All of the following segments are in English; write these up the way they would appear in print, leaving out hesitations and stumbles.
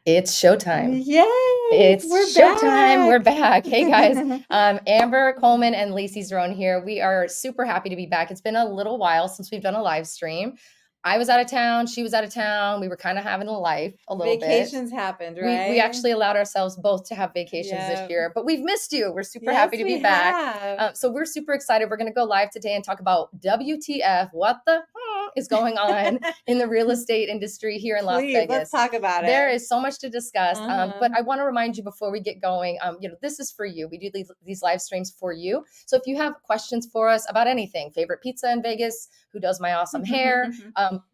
It's showtime. Yay! It's We're showtime. We're back. back. Hey guys, Amber Coleman and Laci Cerrone here. We are super happy to be back. It's been a little while since we've done a live stream. I was out of town. She was out of town. We were kind of having a life a little bit. Vacations happened, right? We actually allowed ourselves both to have vacations this year, but we've missed you. We're super happy to be back. So we're super excited. We're going to go live today and talk about WTF, what the is going on in the real estate industry here in Las Vegas. Let's talk about it. There is so much to discuss, but I want to remind you before we get going, this is for you. We do these live streams for you. So if you have questions for us about anything, favorite pizza in Vegas, who does my awesome hair,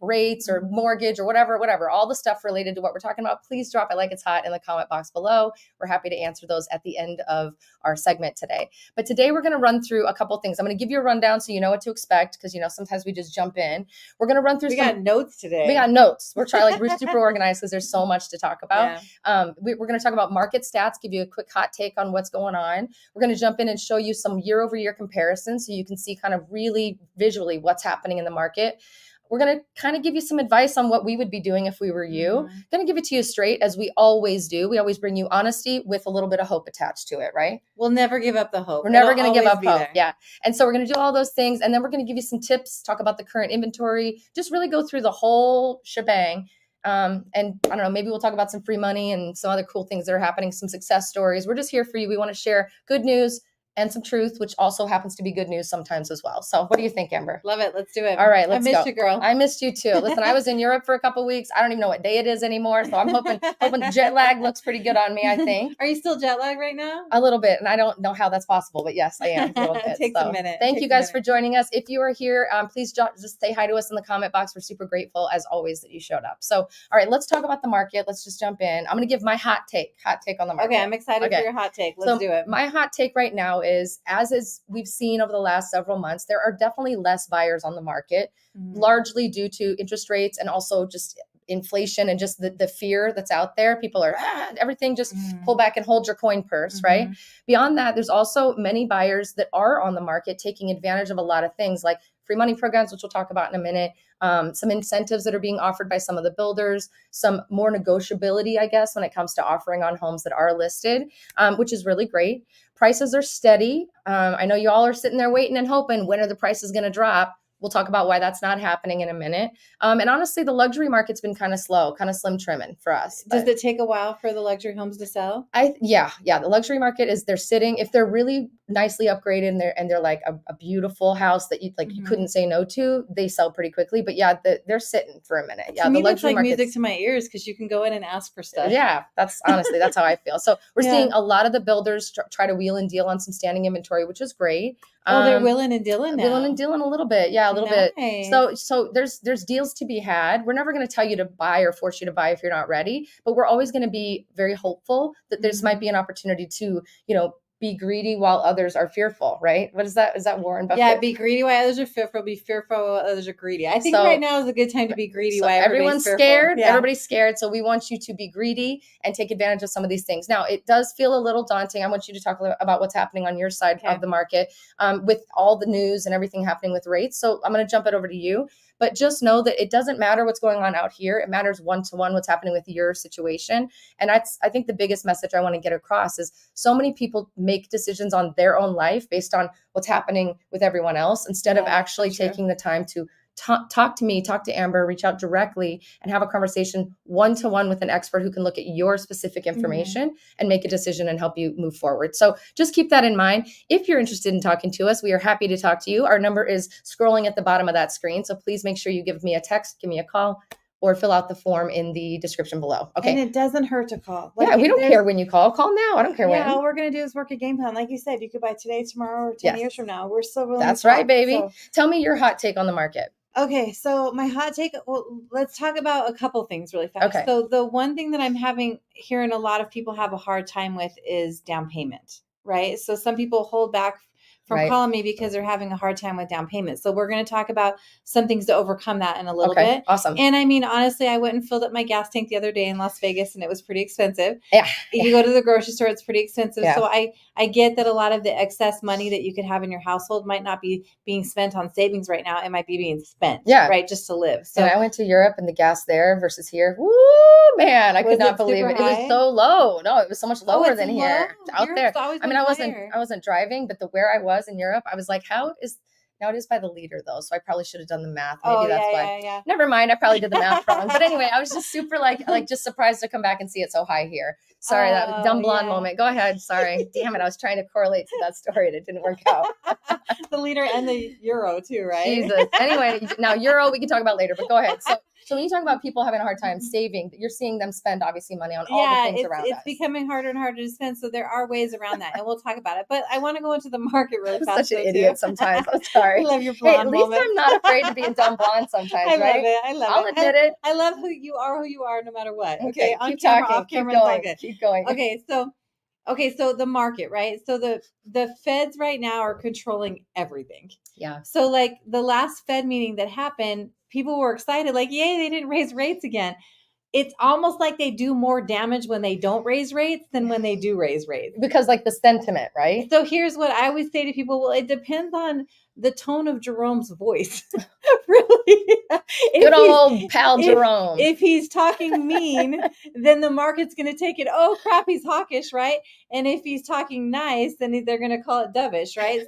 rates or mortgage or whatever, all the stuff related to what we're talking about, please drop it like it's hot in the comment box below. We're happy to answer those at the end of our segment today. But today we're going to run through a couple things. I'm going to give you a rundown so you know what to expect, because sometimes we just jump in. We're going to run through. We got notes today. We got notes. We're super organized because there's so much to talk about. Yeah. We're going to talk about market stats, give you a quick hot take on what's going on. We're going to jump in and show you some year-over-year comparisons so you can see kind of really visually what's happening in the market. We're going to kind of give you some advice on what we would be doing if we were you. Going to give it to you straight, as we always do. We always bring you honesty with a little bit of hope attached to it, right? We'll never give up the hope. We're never going to give up hope. There. Yeah. And so we're going to do all those things. And then we're going to give you some tips, talk about the current inventory, just really go through the whole shebang. And I don't know, maybe we'll talk about some free money and some other cool things that are happening, some success stories. We're just here for you. We want to share good news and some truth, which also happens to be good news sometimes as well. So what do you think, Amber? Love it. Let's do it. All right, let's go. I missed you, girl. I missed you too. Listen, I was in Europe for a couple of weeks. I don't even know what day it is anymore. So I'm hoping jet lag looks pretty good on me, I think. Are you still jet lagged right now? A little bit. And I don't know how that's possible, but yes, I am a little bit. It takes a minute. Thank you guys for joining us. If you are here, please just say hi to us in the comment box. We're super grateful, as always, that you showed up. So, all right, let's talk about the market. Let's just jump in. I'm going to give my hot take on the market. Okay, I'm excited for your hot take. Let's do it. My hot take right now is, as we've seen over the last several months, there are definitely less buyers on the market, largely due to interest rates and also just inflation and just the fear that's out there. People are, everything just pull back and hold your coin purse, right? Beyond that, there's also many buyers that are on the market taking advantage of a lot of things like free money programs, which we'll talk about in a minute, some incentives that are being offered by some of the builders, some more negotiability, I guess, when it comes to offering on homes that are listed, which is really great. Prices are steady. I know you all are sitting there waiting and hoping, when are the prices going to drop? We'll talk about why that's not happening in a minute. And honestly, the luxury market's been kind of slow, kind of slim trimming for us. Does it take a while for the luxury homes to sell? Yeah. The luxury market they're sitting, if they're really nicely upgraded and they're like a beautiful house that you couldn't say no to, they sell pretty quickly. But yeah, they're sitting for a minute. Yeah, to me, that's like music to my ears, because you can go in and ask for stuff. Yeah, that's how I feel. So we're seeing a lot of the builders try to wheel and deal on some standing inventory, which is great. Oh, they're wheeling and dealing now. Wheeling and dealing a little bit. Yeah, a little bit. So there's deals to be had. We're never going to tell you to buy or force you to buy if you're not ready, but we're always going to be very hopeful that this might be an opportunity to, be greedy while others are fearful, right? What is that? Is that Warren Buffett? Yeah, be greedy while others are fearful. Be fearful while others are greedy. I think right now is a good time to be greedy while everyone's fearful. Scared. Yeah. Everybody's scared. So we want you to be greedy and take advantage of some of these things. Now, it does feel a little daunting. I want you to talk about what's happening on your side of the market with all the news and everything happening with rates. So I'm going to jump it over to you. But just know that it doesn't matter what's going on out here. It matters one-to-one what's happening with your situation. And I think the biggest message I want to get across is so many people make decisions on their own life based on what's happening with everyone else, instead of actually taking the time to talk to me, talk to Amber, reach out directly and have a conversation one-to-one with an expert who can look at your specific information and make a decision and help you move forward. So just keep that in mind. If you're interested in talking to us, we are happy to talk to you. Our number is scrolling at the bottom of that screen. So please make sure you give me a text, give me a call, or fill out the form in the description below. Okay. And it doesn't hurt to call. We don't care when you call. Call now. I don't care when. All we're going to do is work a game plan. Like you said, you could buy today, tomorrow, or 10 years from now. We're still willing That's right, baby. So. Tell me your hot take on the market. Okay, so my hot take, let's talk about a couple things really fast. Okay. So the one thing that I'm hearing a lot of people have a hard time with is down payment, right? So some people hold back from calling me because they're having a hard time with down payments. So we're going to talk about some things to overcome that in a little bit. Awesome. And I mean, honestly, I went and filled up my gas tank the other day in Las Vegas, and it was pretty expensive. Yeah. You go to the grocery store, it's pretty expensive. Yeah. So I get that a lot of the excess money that you could have in your household might not be being spent on savings right now. It might be being spent, right, just to live. So I went to Europe, and the gas there versus here, woo, man, I could not believe it. High? It was so low. No, it was so much lower than here out Europe's there. I mean, I wasn't driving, but where I was in Europe, I was like, now it is by the liter though. So I probably should have done the math. Maybe that's why. Yeah. Never mind. I probably did the math wrong. But anyway, I was just super like just surprised to come back and see it so high here. Sorry, that dumb blonde moment. Go ahead. Sorry. Damn it. I was trying to correlate to that story and it didn't work out. The liter and the euro too, right? Jesus. Anyway, now euro we can talk about later, but go ahead. So when you talk about people having a hard time saving, you're seeing them spend obviously money on all the things around us. It's becoming harder and harder to spend. So there are ways around that, and we'll talk about it. But I want to go into the market really fast. I'm such an idiot sometimes. I'm sorry. I love your blonde at least I'm not afraid to be a dumb blonde sometimes, right? I love it. I'll admit it. I love who you are, no matter what. Okay, keep talking. Keep going. Okay, so the market, right? So the feds right now are controlling everything. Yeah. So like the last Fed meeting that happened, people were excited, like, yay, they didn't raise rates again. It's almost like they do more damage when they don't raise rates than when they do raise rates. Because like the sentiment, right? So here's what I always say to people. Well, it depends on the tone of Jerome's voice. Really. Good old pal Jerome. If he's talking mean, then the market's going to take it, oh crap, he's hawkish, right? And if he's talking nice, then they're going to call it dovish, right?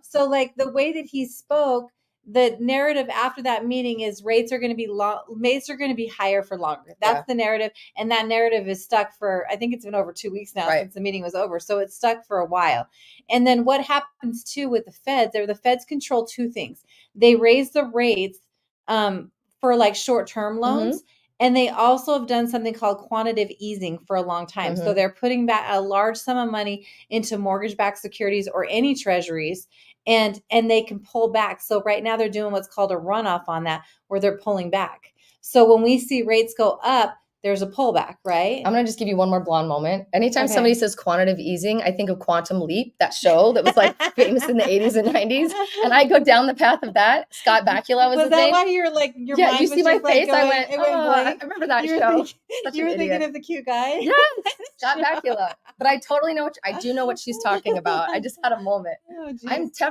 So like the way that he spoke, the narrative after that meeting is rates are going to be higher for longer. That's the narrative. And that narrative is stuck for, I think it's been over 2 weeks now since the meeting was over. So it's stuck for a while. And then what happens too with the feds, the feds control two things. They raise the rates for like short-term loans. Mm-hmm. And they also have done something called quantitative easing for a long time. Mm-hmm. So they're putting back a large sum of money into mortgage-backed securities or any treasuries, and they can pull back. So right now they're doing what's called a runoff on that, where they're pulling back. So when we see rates go up, there's a pullback, right? I'm going to just give you one more blonde moment. Anytime somebody says quantitative easing, I think of Quantum Leap, that show that was like famous in the 80s and 90s. And I go down the path of that. Scott Bakula was his name. Was that why you're like, your mind you see my face? Going, I went, I remember that show. You were thinking of the cute guy? Yes, Scott Bakula. But I totally know I do know what she's talking about. I just had a moment. Oh,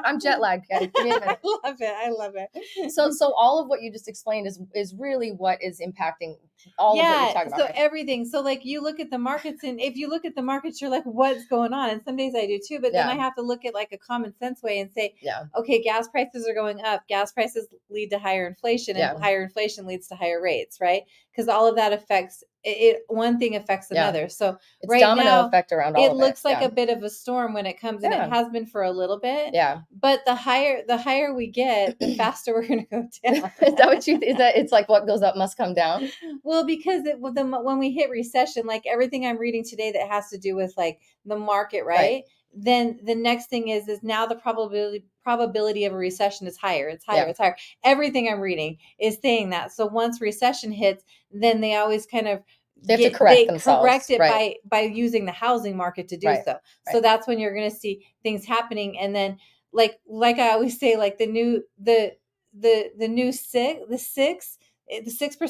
I'm jet lagged, guys. Give me a minute. I love it. So all of what you just explained is really what is impacting all of what you're talking about. So everything. So like you look at the markets, and if you look at the markets, you're like, what's going on? And some days I do too, but then I have to look at like a common sense way and say, okay, gas prices are going up. Gas prices lead to higher inflation, and higher inflation leads to higher rates, right? Because all of that affects it. One thing affects another. So it's right domino now, effect around all of it. It looks like a bit of a storm when it comes, and it has been for a little bit. Yeah. But the higher we get, the faster we're going to go down. Is that what you think? Is that it's like what goes up must come down? Well, because when we hit recession, like everything I'm reading today that has to do with like the market, right? Then the next thing is now the probability of a recession is higher. It's higher. It's higher. Everything I'm reading is saying that. So once recession hits, then they always kind of they have to correct themselves. Correct it by using the housing market to do so. Right. So that's when you're going to see things happening. And then like I always say, like the new 6%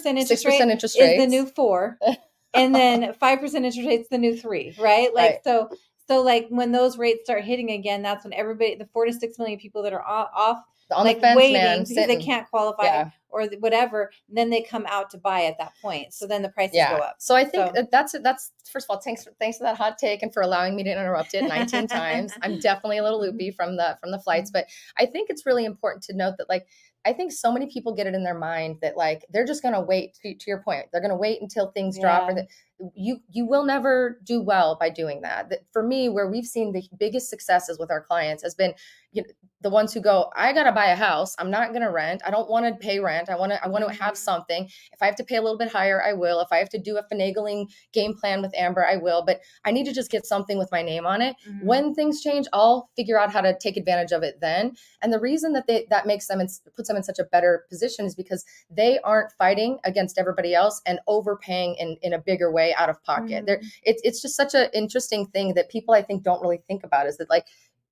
interest rate is the new 4, and then 5% interest rate is the new 3, right? Like so like when those rates start hitting again, that's when everybody, the 4 to 6 million people that are off on like the fence, waiting man, because they can't qualify or whatever, then they come out to buy at that point. So then the prices go up. So I think that's first of all, thanks for that hot take and for allowing me to interrupt it 19 times. I'm definitely a little loopy from the flights, but I think it's really important to note that like I think so many people get it in their mind that like they're just going to wait to your point. They're going to wait until things drop, or that you will never do well by doing that. That for me, where we've seen the biggest successes with our clients has been the ones who go, I got to buy a house. I'm not going to rent. I don't want to pay rent. I want to have something. If I have to pay a little bit higher, I will. If I have to do a finagling game plan with Amber, I will. But I need to just get something with my name on it. Mm-hmm. When things change, I'll figure out how to take advantage of it then. And the reason that makes them and puts them in such a better position is because they aren't fighting against everybody else and overpaying in a bigger way out of pocket. Mm-hmm. It's just such an interesting thing that people I think don't really think about, is that like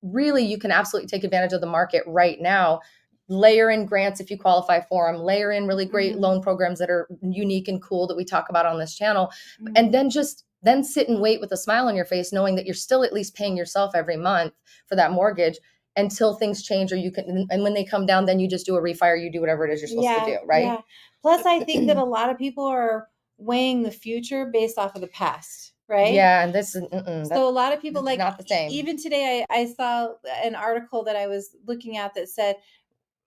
really, you can absolutely take advantage of the market right now. Layer in grants if you qualify for them, layer in really great loan programs that are unique and cool that we talk about on this channel. And then sit and wait with a smile on your face, knowing that you're still at least paying yourself every month for that mortgage until things change, or you can, and when they come down, then you just do a refi, or you do whatever it is you're supposed to do. Right. Yeah. Plus, I think that a lot of people are weighing the future based off of the past. Right. Yeah. And this is, so a lot of people, like, not the same. Even today, I saw an article that I was looking at that said,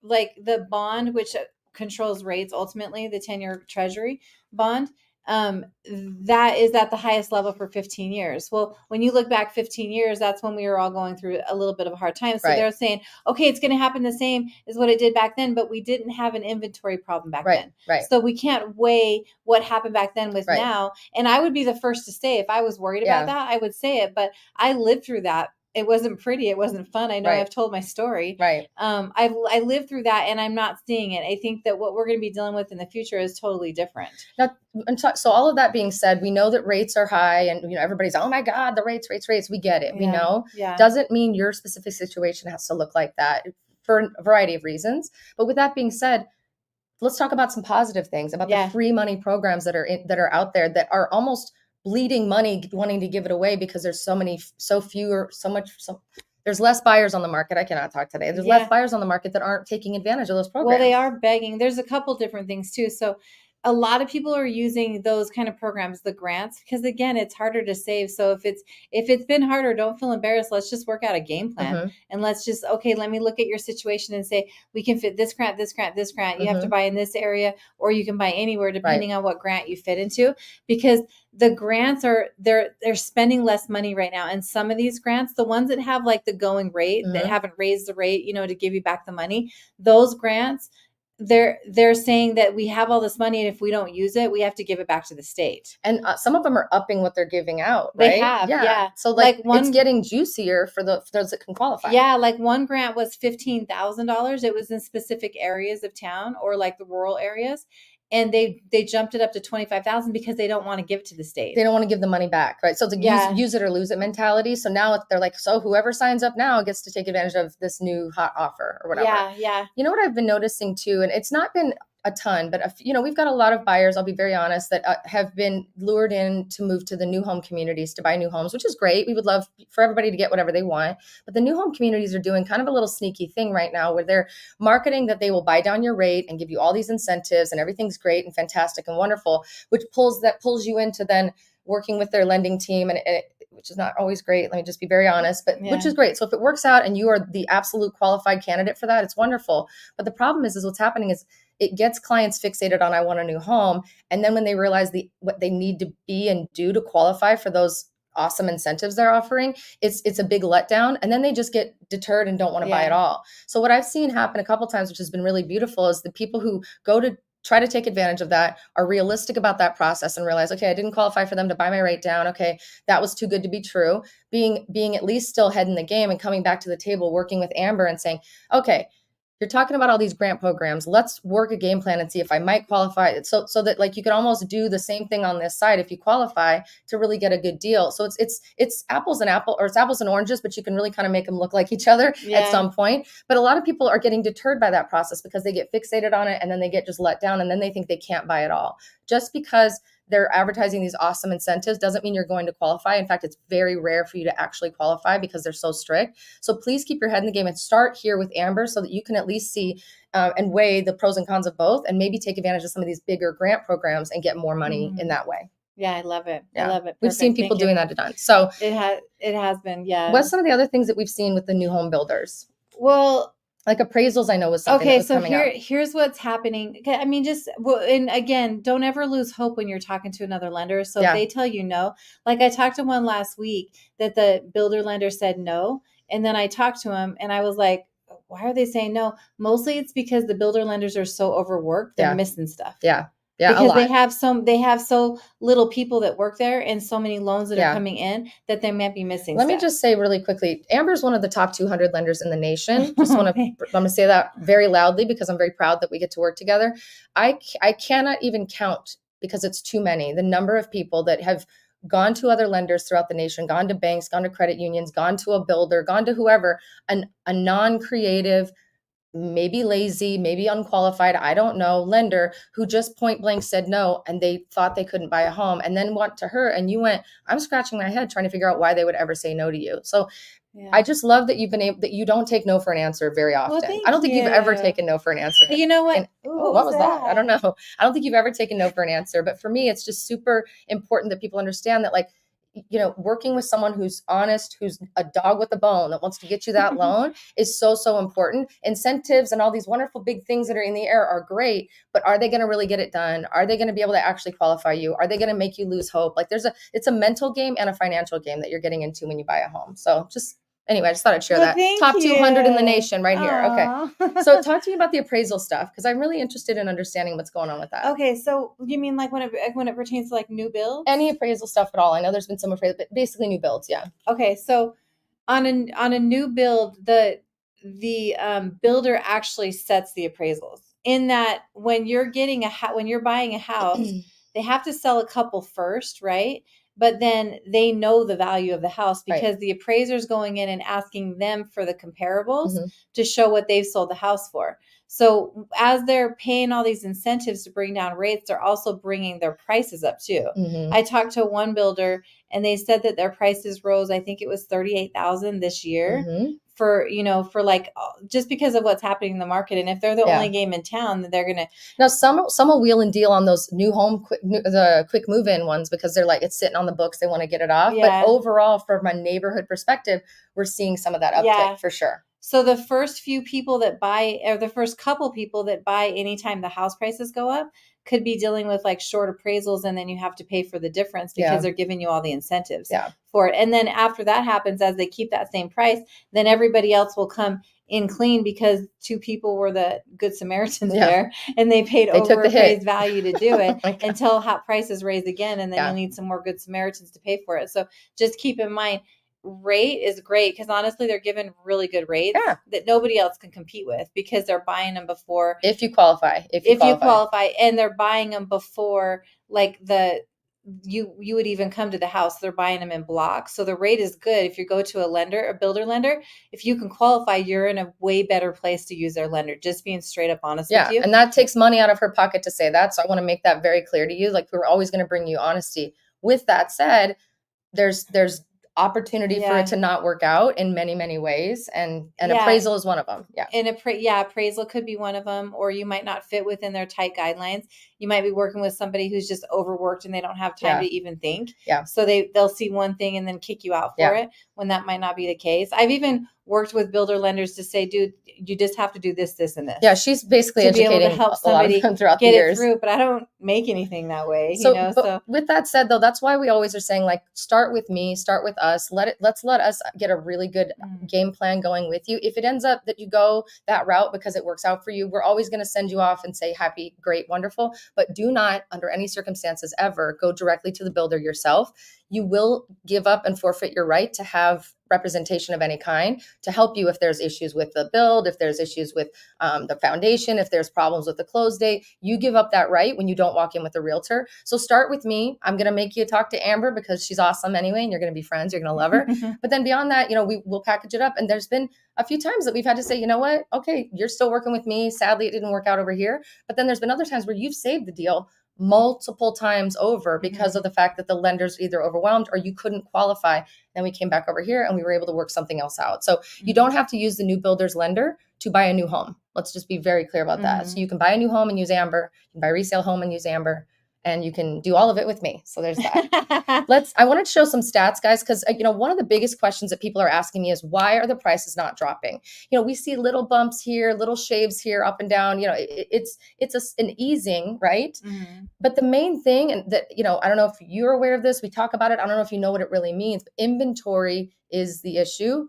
like, the bond, which controls rates, ultimately the 10-year treasury bond, that is at the highest level for 15 years. Well, when you look back 15 years, that's when we were all going through a little bit of a hard time. So they're saying, okay, it's going to happen the same as what it did back then, but we didn't have an inventory problem back then. So we can't weigh what happened back then with now. And I would be the first to say, if I was worried about that, I would say it, but I lived through that. It wasn't pretty. It wasn't fun. I know I've told my story. I lived through that, and I'm not seeing it. I think that what we're going to be dealing with in the future is totally different. Now, so all of that being said, we know that rates are high, and everybody's, oh my God, the rates. We get it. We know. Doesn't mean your specific situation has to look like that for a variety of reasons. But with that being said, let's talk about some positive things about the free money programs that are out there that are almost bleeding money, wanting to give it away because there's there's less buyers on the market. I cannot talk today. There's less buyers on the market that aren't taking advantage of those programs. Well, they are begging. There's a couple different things too. So a lot of people are using those kind of programs, the grants, because again, it's harder to save. So if it's been harder, don't feel embarrassed. Let's just work out a game plan and let's just, okay, let me look at your situation and say, we can fit this grant, this grant, this grant. You have to buy in this area, or you can buy anywhere depending on what grant you fit into, because the grants they're spending less money right now. And some of these grants, the ones that have like the going rate that haven't raised the rate, to give you back the money, those grants, they're saying that we have all this money, and if we don't use it, we have to give it back to the state. And some of them are upping what they're giving out, right? They have, So it's getting juicier for those that can qualify. Yeah, like one grant was $15,000. It was in specific areas of town, or like the rural areas. And they jumped it up to 25,000 because they don't want to give it to the state. They don't want to give the money back, right? So it's a use it or lose it mentality. So now they're like, so whoever signs up now gets to take advantage of this new hot offer or whatever. Yeah. You know what I've been noticing too, and it's not been a ton, but we've got a lot of buyers, I'll be very honest, that have been lured in to move to the new home communities to buy new homes, which is great. We would love for everybody to get whatever they want. But the new home communities are doing kind of a little sneaky thing right now where they're marketing that they will buy down your rate and give you all these incentives and everything's great and fantastic and wonderful, which pulls you into then working with their lending team, and which is not always great. Let me just be very honest, but which is great. So if it works out and you are the absolute qualified candidate for that, it's wonderful. But the problem is what's happening is it gets clients fixated on, I want a new home. And then when they realize what they need to be and do to qualify for those awesome incentives they're offering, it's a big letdown. And then they just get deterred and don't want to buy at all. So what I've seen happen a couple times, which has been really beautiful, is the people who go to try to take advantage of that are realistic about that process and realize, okay, I didn't qualify for them to buy my rate down. Okay, that was too good to be true. Being at least still head in the game and coming back to the table, working with Amber and saying, okay, you're talking about all these grant programs. Let's work a game plan and see if I might qualify. So that like you could almost do the same thing on this side if you qualify to really get a good deal. So it's apples and it's apples and oranges, but you can really kind of make them look like each other at some point. But a lot of people are getting deterred by that process because they get fixated on it and then they get just let down and then they think they can't buy it all. Just because they're advertising these awesome incentives doesn't mean you're going to qualify. In fact, it's very rare for you to actually qualify because they're so strict. So please keep your head in the game and start here with Amber so that you can at least see and weigh the pros and cons of both and maybe take advantage of some of these bigger grant programs and get more money in that way. Yeah, I love it. I love it. Perfect. We've seen people doing that a ton. So it has been. Yeah. What's some of the other things that we've seen with the new home builders? Well, like appraisals, I know was something that was coming up. Here's what's happening. I mean, and again, don't ever lose hope when you're talking to another lender. So if they tell you no, like I talked to one last week that the builder lender said no. And then I talked to him and I was like, why are they saying no? Mostly it's because the builder lenders are so overworked. They're missing stuff. Yeah, because they have so little people that work there and so many loans that are coming in that they might be missing. Let me just say really quickly, Amber's one of the top 200 lenders in the nation. I'm going to say that very loudly because I'm very proud that we get to work together. I cannot even count, because it's too many, the number of people that have gone to other lenders throughout the nation, gone to banks, gone to credit unions, gone to a builder, gone to whoever, a non-creative, maybe lazy, maybe unqualified, I don't know, lender who just point blank said no, and they thought they couldn't buy a home, and then went to her and you went, I'm scratching my head trying to figure out why they would ever say no to you. So I just love that you've been able, that you don't take no for an answer very often. Well, I don't think you've ever taken no for an answer. You know what? And, what was that? I don't know. I don't think you've ever taken no for an answer. But for me, it's just super important that people understand that, like, working with someone who's honest, who's a dog with a bone that wants to get you that loan is so, so important. Incentives and all these wonderful big things that are in the air are great, but are they going to really get it done? Are they going to be able to actually qualify you? Are they going to make you lose hope? Like, it's a mental game and a financial game that you're getting into when you buy a home. So anyway, I just thought I'd share that. Top 200 in the nation right here. Okay. So talk to me about the appraisal stuff, because I'm really interested in understanding what's going on with that. Okay. So you mean like when it pertains to like new builds? Any appraisal stuff at all? I know there's been some appraisal, but basically new builds. Yeah. Okay. So on a new build, the builder actually sets the appraisals, in that when you're buying a house, they have to sell a couple first, right? But then they know the value of the house because the appraiser's going in and asking them for the comparables to show what they've sold the house for. So as they're paying all these incentives to bring down rates, they're also bringing their prices up too. I talked to one builder and they said that their prices rose, I think it was $38,000 this year. For like, just because of what's happening in the market. And if they're the only game in town, then they're going to. Now, some will wheel and deal on those new home, the quick move-in ones, because they're like, it's sitting on the books, they want to get it off. Yeah. But overall, from a neighborhood perspective, we're seeing some of that uptick for sure. So the first few people that buy, or the first couple people that buy anytime the house prices go up, could be dealing with like short appraisals, and then you have to pay for the difference because they're giving you all the incentives for it. And then after that happens, as they keep that same price, then everybody else will come in clean because two people were the good Samaritans there, and they paid overappraised value to do it until hot prices raise again, and then you'll need some more good Samaritans to pay for it. So just keep in mind, rate is great because honestly they're given really good rates that nobody else can compete with, because they're buying them before, if you qualify, and they're buying them before like you would even come to the house. They're buying them in blocks, so the rate is good. If you go to a builder lender, if you can qualify, you're in a way better place to use their lender. Just being straight up honest with you. And that takes money out of her pocket to say that, so I want to make that very clear to you. Like, we're always going to bring you honesty. With that said, there's opportunity for it to not work out in many, many ways. And appraisal is one of them. And appraisal could be one of them, or you might not fit within their tight guidelines. You might be working with somebody who's just overworked and they don't have time to even think. So they'll see one thing and then kick you out for it, when that might not be the case. I've even worked with builder lenders to say, dude, you just have to do this, this, and this. Yeah, she's basically to educating be able to help somebody throughout get the years. It through, but I don't make anything that way. So with that said, though, that's why we always are saying, like, start with me, start with us. Let's let us get a really good game plan going with you. If it ends up that you go that route because it works out for you, we're always going to send you off and say, happy, great, wonderful. But do not, under any circumstances ever, go directly to the builder yourself. You will give up and forfeit your right to have representation of any kind to help you if there's issues with the build, if there's issues with the foundation, if there's problems with the close date. You give up that right when you don't walk in with a realtor. So start with me. I'm going to make you talk to Amber because she's awesome anyway, and you're going to be friends. You're going to love her. But then beyond that, we'll package it up. And there's been a few times that we've had to say, you know what? Okay, you're still working with me. Sadly, it didn't work out over here. But then there's been other times where you've saved the deal multiple times over because of the fact that the lender's either overwhelmed or you couldn't qualify. Then we came back over here and we were able to work something else out. So you don't have to use the new builder's lender to buy a new home. Let's just be very clear about that. So you can buy a new home and use Amber. You can buy a resale home and use Amber. And you can do all of it with me. So there's that. I wanted to show some stats, guys, because one of the biggest questions that people are asking me is, why are the prices not dropping? We see little bumps here, little shaves here, up and down. It's an easing, right? But the main thing, and that I don't know if you're aware of this. We talk about it. I don't know if you know what it really means. But inventory is the issue.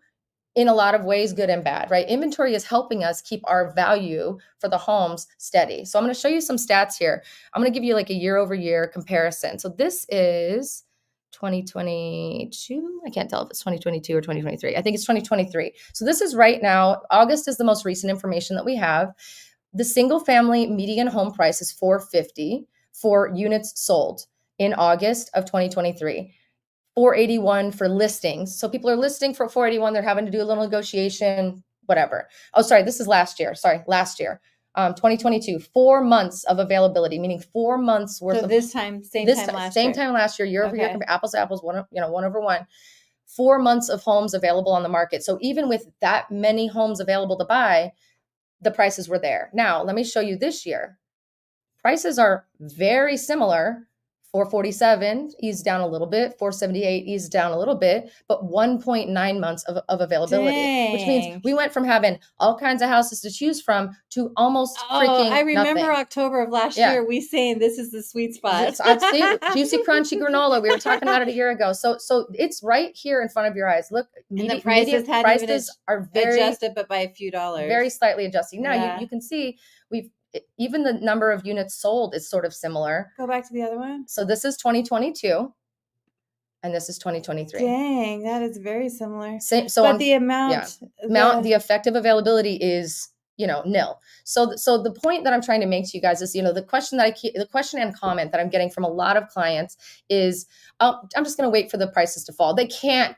In a lot of ways, good and bad, right? Inventory is helping us keep our value for the homes steady. So I'm going to show you some stats here. I'm going to give you like a year over year comparison. So this is 2022. I can't tell if it's 2022 or 2023. I think it's 2023. So this is right now. August is the most recent information that we have. The single family median home price is $450 for units sold in August of 2023. 481 for listings. So people are listing for 481. They're having to do a little negotiation, whatever. Oh, sorry. This is last year. 2022, 4 months of availability, meaning 4 months worth So of this time, same time last year. Same time last year, year over year, Okay. apples to apples, one over one. 4 months of homes available on the market. So even with that many homes available to buy, the prices were there. Now, let me show you this year. Prices are very similar. 447 eased down a little bit, 478 eased down a little bit, but 1.9 months of availability, Dang. which means we went from having all kinds of houses to choose from to almost freaking I remember nothing. October of last year, we saying this is the sweet spot. I'd say juicy, crunchy granola. We were talking about it a year ago. So it's right here in front of your eyes. Look, and the prices are very adjusted, but by a few dollars. Very slightly adjusting. Now you can see even the number of units sold is sort of similar. Go back to the other one. So this is 2022 and this is 2023. Dang, that is very similar. But the amount, the effective availability is, nil. So the point that I'm trying to make to you guys is, the question and comment that I'm getting from a lot of clients is, oh, I'm just going to wait for the prices to fall. They can't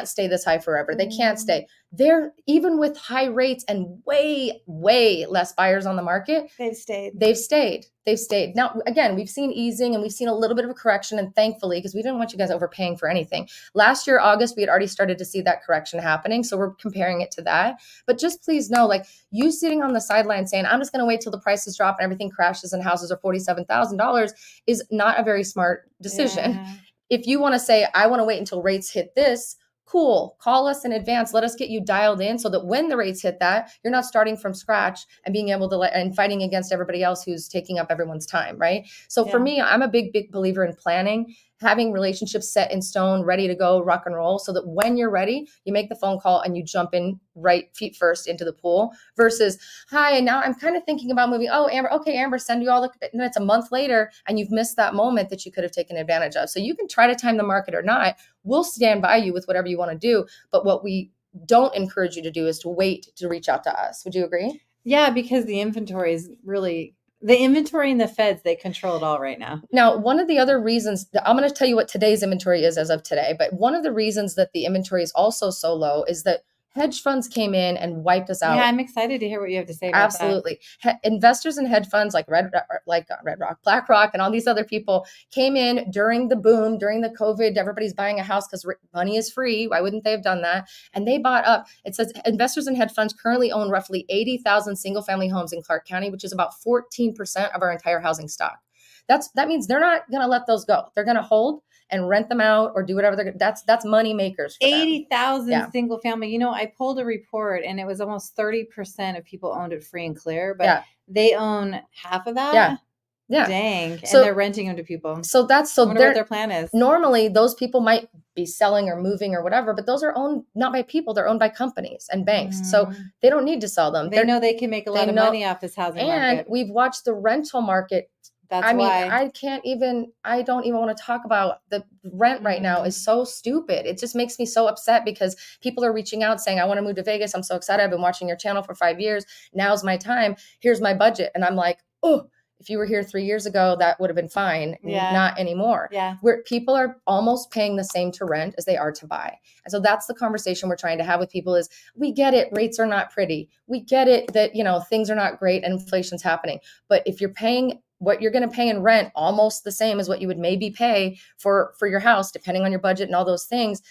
stay this high forever. They can't stay. They're, even with high rates and way, way less buyers on the market, they've stayed. Now, again, we've seen easing and we've seen a little bit of a correction, and thankfully, because we didn't want you guys overpaying for anything. Last year, August, we had already started to see that correction happening. So we're comparing it to that. But just please know, like, you sitting on the sideline saying, I'm just going to wait till the prices drop and everything crashes and houses are $47,000 is not a very smart decision. Yeah. If you want to say, I want to wait until rates hit this, cool. Call us in advance. Let us get you dialed in so that when the rates hit that, you're not starting from scratch and being able to and fighting against everybody else who's taking up everyone's time, right? So for me, I'm a big believer in planning, having relationships set in stone, ready to go, rock and roll, so that when you're ready, you make the phone call and you jump in right feet first into the pool versus, hi, now I'm kind of thinking about moving. Oh, Amber, okay, Amber, send you all the, and it's a month later and you've missed that moment that you could have taken advantage of. So you can try to time the market or not. We'll stand by you with whatever you want to do. But what we don't encourage you to do is to wait to reach out to us. Would you agree? Yeah, because the inventory is really... The inventory and the feds, they control it all right now. Now, one of the other reasons, I'm going to tell you what today's inventory is as of today, but one of the reasons that the inventory is also so low is that hedge funds came in and wiped us out. Yeah, I'm excited to hear what you have to say about Absolutely. that. Investors and hedge funds like Red Rock, BlackRock, and all these other people came in during the boom, during the COVID. Everybody's buying a house because money is free. Why wouldn't they have done that? And they bought up. It says investors and hedge funds currently own roughly 80,000 single-family homes in Clark County, which is about 14% of our entire housing stock. That means they're not going to let those go. They're going to hold and rent them out or do whatever. That's money makers. 80,000 single family. I pulled a report and it was almost 30% of people owned it free and clear, but they own half of that. Yeah. Dang. And they're renting them to people. So I wonder what their plan is. Normally those people might be selling or moving or whatever, but those are owned not by people, they're owned by companies and banks. So they don't need to sell them. They know they can make a lot of money off this housing market. And we've watched the rental market. I don't even want to talk about the rent right now is so stupid. It just makes me so upset because people are reaching out saying, I want to move to Vegas. I'm so excited. I've been watching your channel for 5 years. Now's my time. Here's my budget. And I'm like, oh, if you were here 3 years ago, that would have been fine. Not anymore. Where people are almost paying the same to rent as they are to buy. And so that's the conversation we're trying to have with people is we get it. Rates are not pretty. We get it that, things are not great and inflation's happening. But if you're paying what you're going to pay in rent almost the same as what you would maybe pay for your house, depending on your budget and all those things,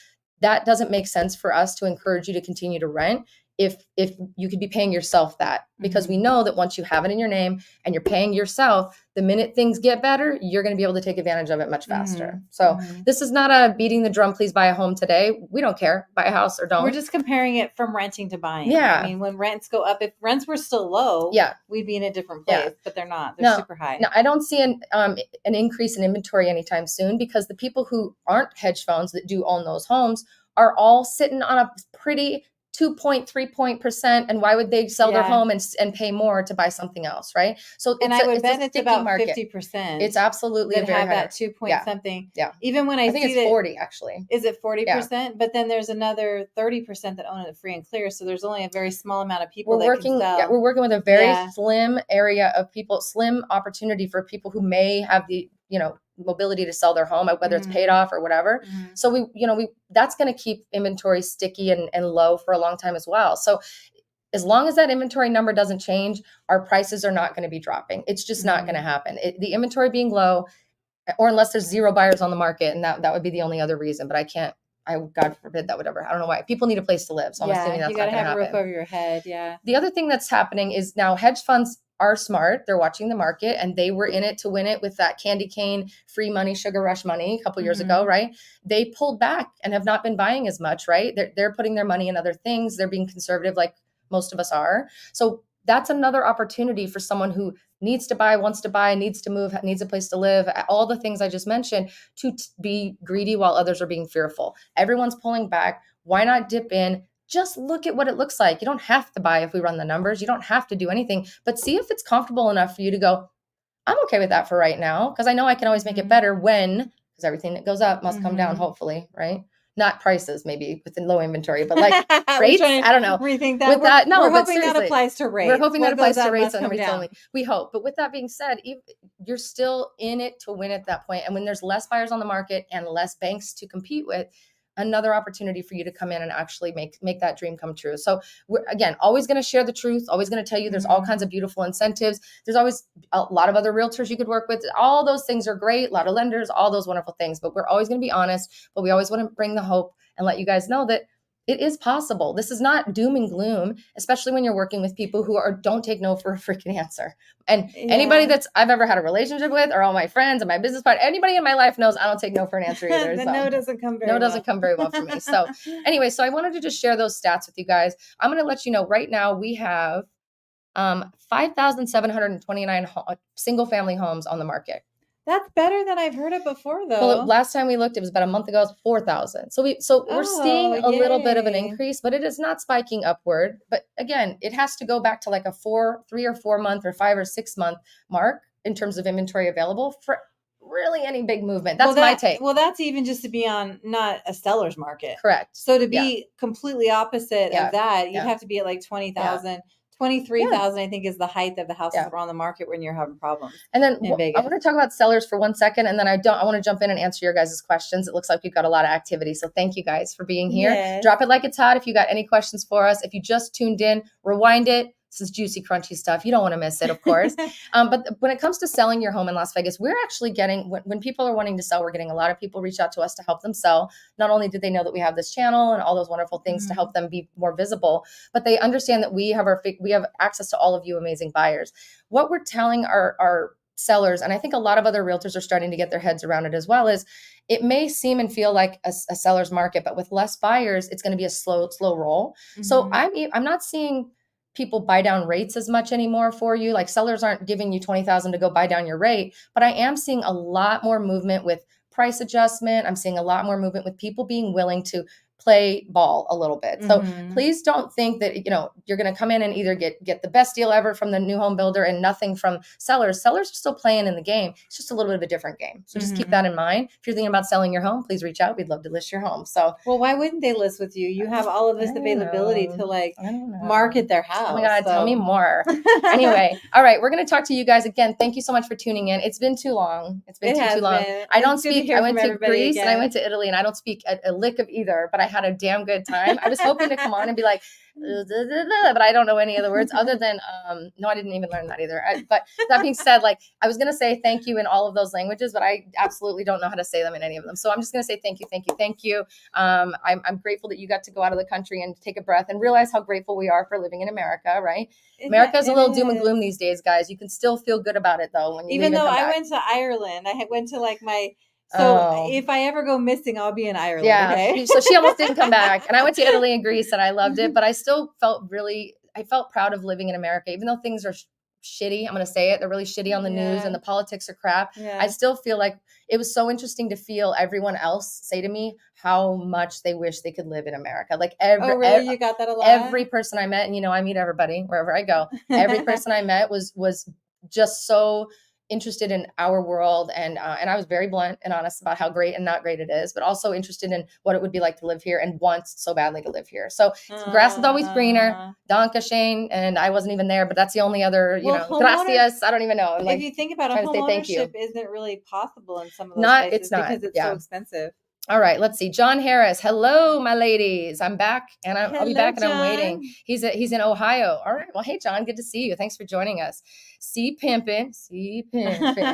that doesn't make sense for us to encourage you to continue to rent if you could be paying yourself that, because we know that once you have it in your name and you're paying yourself, the minute things get better, you're going to be able to take advantage of it much faster. So this is not a beating the drum, please buy a home today. We don't care, buy a house or don't. We're just comparing it from renting to buying. Yeah. I mean, when rents go up, if rents were still low, we'd be in a different place, but they're not. They're super high. No, I don't see an increase in inventory anytime soon because the people who aren't hedge funds that do own those homes are all sitting on a pretty 2.3%. And why would they sell their home and pay more to buy something else? Right. So I would bet it's about 50%. It's absolutely that have that 2 point something. Yeah. Even when I think see it's 40 actually. Is it 40%? But then there's another 30% that own it free and clear. So there's only a very small amount of people can sell. We're working with a very slim area of people, slim opportunity for people who may have the mobility to sell their home, whether it's paid off or whatever. So that's going to keep inventory sticky and low for a long time as well. So as long as that inventory number doesn't change, our prices are not going to be dropping. It's just not going to happen. The inventory being low, or unless there's zero buyers on the market, and that would be the only other reason. But God forbid that would ever. I don't know why. People need a place to live, so I'm assuming that's not going to happen. You got to have a roof over your head. Yeah. The other thing that's happening is now hedge funds are smart. They're watching the market, and they were in it to win it with that candy cane, free money, sugar rush money a couple years ago, right? They pulled back and have not been buying as much, right? They're putting their money in other things. They're being conservative, like most of us are. So that's another opportunity for someone who needs to buy, wants to buy, needs to move, needs a place to live, all the things I just mentioned, to be greedy while others are being fearful. Everyone's pulling back. Why not dip in? Just look at what it looks like. You don't have to buy if we run the numbers. You don't have to do anything, but see if it's comfortable enough for you to go, I'm okay with that for right now, because I know I can always make it better because everything that goes up must come down, hopefully, right? Not prices, maybe with the low inventory, but like rates. I don't know. Rethink that. With that, no, we're hoping that applies to rates. We're hoping that applies to rates and everything. We hope. But with that being said, you're still in it to win at that point. And when there's less buyers on the market and less banks to compete with, another opportunity for you to come in and actually make that dream come true. So we're, again, always going to share the truth, always going to tell you there's all kinds of beautiful incentives. There's always a lot of other realtors you could work with. All those things are great. A lot of lenders, all those wonderful things, but we're always going to be honest, but we always want to bring the hope and let you guys know that it is possible. This is not doom and gloom, especially when you're working with people who don't take no for a freaking answer. And anybody that's I've ever had a relationship with, or all my friends and my business partner, anybody in my life knows I don't take no for an answer either. The no doesn't come very well. Doesn't come very well for me. So anyway, so I wanted to just share those stats with you guys. I'm going to let you know right now we have 5,729 single family homes on the market. That's better than I've heard it before, though. Well, last time we looked, it was about a month ago. It was 4,000. So we're seeing a little bit of an increase, but it is not spiking upward. But again, it has to go back to like a 3 or 4 month or 5 or 6 month mark in terms of inventory available for really any big movement. That's my take. Well, that's even just to be on not a seller's market. Correct. So to be completely opposite of that, you'd have to be at like 20,000. 23,000, I think, is the height of the houses that are on the market when you're having problems. And then I want to talk about sellers for 1 second, and then I want to jump in and answer your guys' questions. It looks like we've got a lot of activity. So thank you guys for being here. Yes. Drop it like it's hot if you got any questions for us. If you just tuned in, rewind it. This is juicy, crunchy stuff. You don't want to miss it, of course. But when it comes to selling your home in Las Vegas, we're actually getting, when people are wanting to sell, we're getting a lot of people reach out to us to help them sell. Not only did they know that we have this channel and all those wonderful things to help them be more visible, but they understand that we have access to all of you amazing buyers. What we're telling our sellers, and I think a lot of other realtors are starting to get their heads around it as well, is it may seem and feel like a seller's market, but with less buyers, it's going to be a slow roll. So I'm not seeing people buy down rates as much anymore for you. Like sellers aren't giving you 20,000 to go buy down your rate, but I am seeing a lot more movement with price adjustment. I'm seeing a lot more movement with people being willing to play ball a little bit. So please don't think that, you're going to come in and either get the best deal ever from the new home builder and nothing from sellers. Sellers are still playing in the game. It's just a little bit of a different game. So just keep that in mind. If you're thinking about selling your home, please reach out. We'd love to list your home. So, well, why wouldn't they list with you? You have all of this availability to market their house. Oh my God, tell me more. Anyway, all right. We're going to talk to you guys again. Thank you so much for tuning in. It's been too long. It's been too long. I don't speak. I went to Greece and I went to Italy, and I don't speak a lick of either, but I had a damn good time. I was hoping to come on and be like, but I don't know any of the words other than, no, I didn't even learn that either. But that being said, I was going to say thank you in all of those languages, but I absolutely don't know how to say them in any of them. So I'm just going to say thank you, thank you, thank you. I'm grateful that you got to go out of the country and take a breath and realize how grateful we are for living in America, right? America is a little doom and gloom these days, guys. You can still feel good about it though. When you even though I went to Ireland, I went to if I ever go missing, I'll be in Ireland. Yeah. Okay? So she almost didn't come back. And I went to Italy and Greece and I loved it, but I still felt proud of living in America, even though things are shitty. I'm going to say it. They're really shitty on the news and the politics are crap. Yeah. I still feel like it was so interesting to feel everyone else say to me how much they wish they could live in America. Like you got that a lot? Every person I met, and I meet everybody wherever I go. Every person I met was just so interested in our world, and I was very blunt and honest about how great and not great it is, but also interested in what it would be like to live here and wants so badly to live here. So grass is always greener. Danke, Shane. And I wasn't even there, but that's the only other, gracias. I don't even know. If you think about it, home ownership isn't really possible in some of those places it's not, because it's so expensive. All right, let's see. John Harris. Hello, my ladies. I'm back, and I'll be back, and I'm waiting. He's in Ohio. All right. Well, hey, John, good to see you. Thanks for joining us. C Pimpin.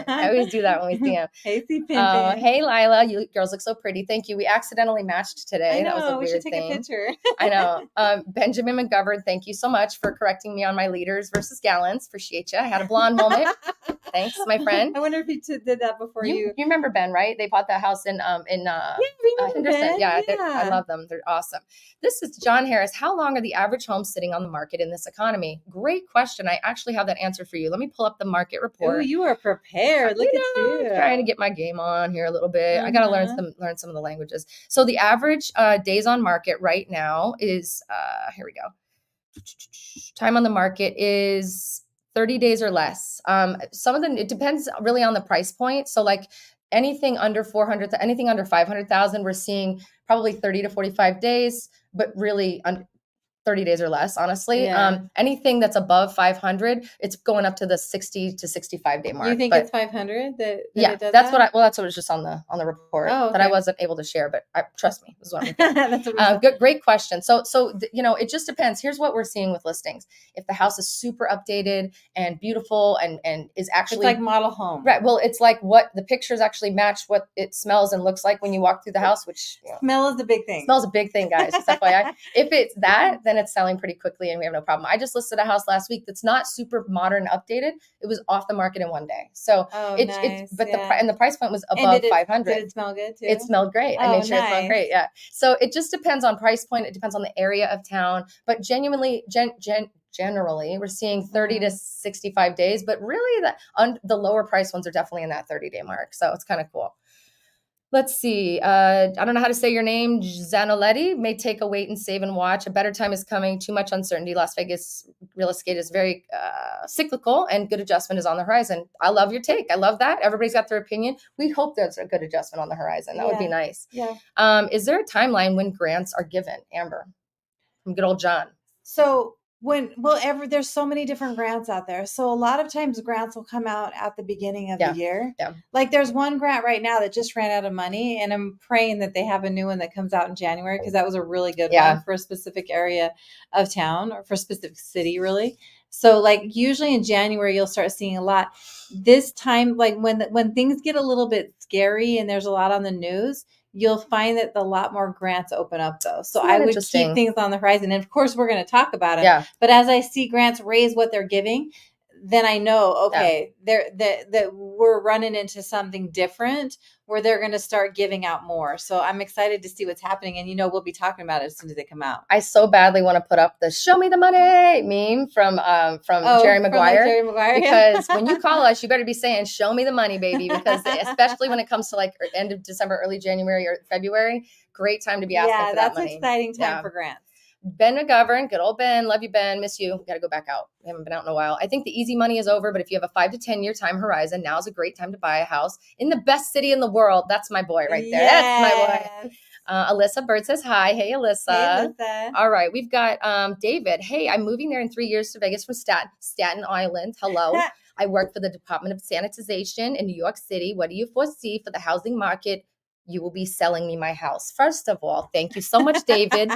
I always do that when we see him. Hey, C Pimpin. Hey, Lila. You girls look so pretty. Thank you. We accidentally matched today. I know, that was a weird thing. Take a picture. I know. Benjamin McGovern, thank you so much for correcting me on my liters versus gallons. Appreciate you. I had a blonde moment. Thanks, my friend. I wonder if he did that before you. You remember Ben, right? They bought that house in Henderson. Ben. Yeah. I love them. They're awesome. This is John Harris. How long are the average homes sitting on the market in this economy? Great question. I actually have that answer for you. Let me pull up the market report. Oh, you are prepared. Look at you. Trying to get my game on here a little bit. I got to learn some of the languages. So the average days on market right now is here we go. Time on the market is 30 days or less. Some of them, it depends really on the price point. So like anything under 400, anything under 500,000, we're seeing probably 30 to 45 days, but really 30 days or less, honestly. Yeah. Anything that's above 500, it's going up to the 60 to 65 day mark. You think it's 500? That's what that's what was just on the report that I wasn't able to share, but trust me, this is what I'm That's what great question. So it just depends. Here's what we're seeing with listings. If the house is super updated and beautiful and is actually it's like model home. Right. Well, it's like what the pictures actually match what it smells and looks like when you walk through the house, which smell is the big thing. Smells a big thing, guys. Just FYI. If it's that, then it's selling pretty quickly and we have no problem. I just listed a house last week that's not super modern updated. It was off the market in one day. So the price point was above 500. Did it smell good too? It smelled great. I made sure it smelled great. Yeah. So it just depends on price point. It depends on the area of town, but generally we're seeing 30 to 65 days, but really the lower price ones are definitely in that 30-day mark. So it's kind of cool. Let's see. I don't know how to say your name. Zanoletti. May take a wait and save and watch. A better time is coming. Too much uncertainty. Las Vegas real estate is very cyclical and good adjustment is on the horizon. I love your take. I love that. Everybody's got their opinion. We hope there's a good adjustment on the horizon. That would be nice. Yeah. Is there a timeline when grants are given? Amber, from good old John. So there's so many different grants out there. So a lot of times grants will come out at the beginning of the year. Yeah. Like there's one grant right now that just ran out of money, and I'm praying that they have a new one that comes out in January, because that was a really good one for a specific area of town or for a specific city, really. So like usually in January, you'll start seeing a lot. This time, like when things get a little bit scary and there's a lot on the news, you'll find that a lot more grants open up though. So I would keep things on the horizon. And of course, we're going to talk about it. Yeah. But as I see grants raise what they're giving, then I know, that we're running into something different where they're going to start giving out more. So I'm excited to see what's happening. And, we'll be talking about it as soon as they come out. I so badly want to put up the "show me the money" meme from Jerry Maguire. Because when you call us, you better be saying, "show me the money, baby." Because especially when it comes to like end of December, early January or February, great time to be asking for that money. Yeah, that's exciting time for grants. Ben McGovern, good old Ben. Love you, Ben. Miss you. Got to go back out. We haven't been out in a while. I think the easy money is over, but if you have a 5 to 10 year time horizon, now's a great time to buy a house in the best city in the world. That's my boy right there. Yes. That's my boy. Alyssa Bird says hi. Hey, Alyssa. Hey, Alyssa. All right. We've got David. Hey, I'm moving there in 3 years to Vegas from Staten Island. Hello. I work for the Department of Sanitization in New York City. What do you foresee for the housing market? You will be selling me my house. First of all, thank you so much, David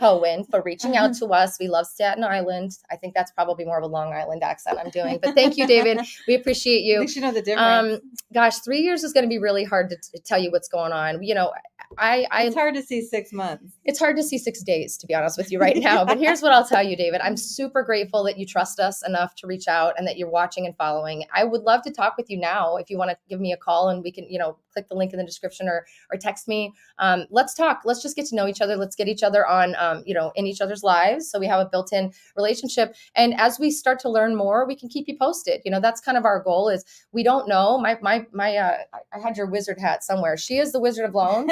Cohen, for reaching out to us. We love Staten Island. I think that's probably more of a Long Island accent I'm doing. But thank you, David. We appreciate you. At least you know the difference. 3 years is going to be really hard to tell you what's going on. It's hard to see 6 months. It's hard to see 6 days, to be honest with you right now. But here's what I'll tell you, David. I'm super grateful that you trust us enough to reach out and that you're watching and following. I would love to talk with you now if you want to give me a call, and we can, click the link in the description or or text me. Let's talk. Let's just get to know each other. Let's get each other on, in each other's lives. So we have a built-in relationship. And as we start to learn more, we can keep you posted. That's kind of our goal. Is we don't know. I had your wizard hat somewhere. She is the wizard of loans.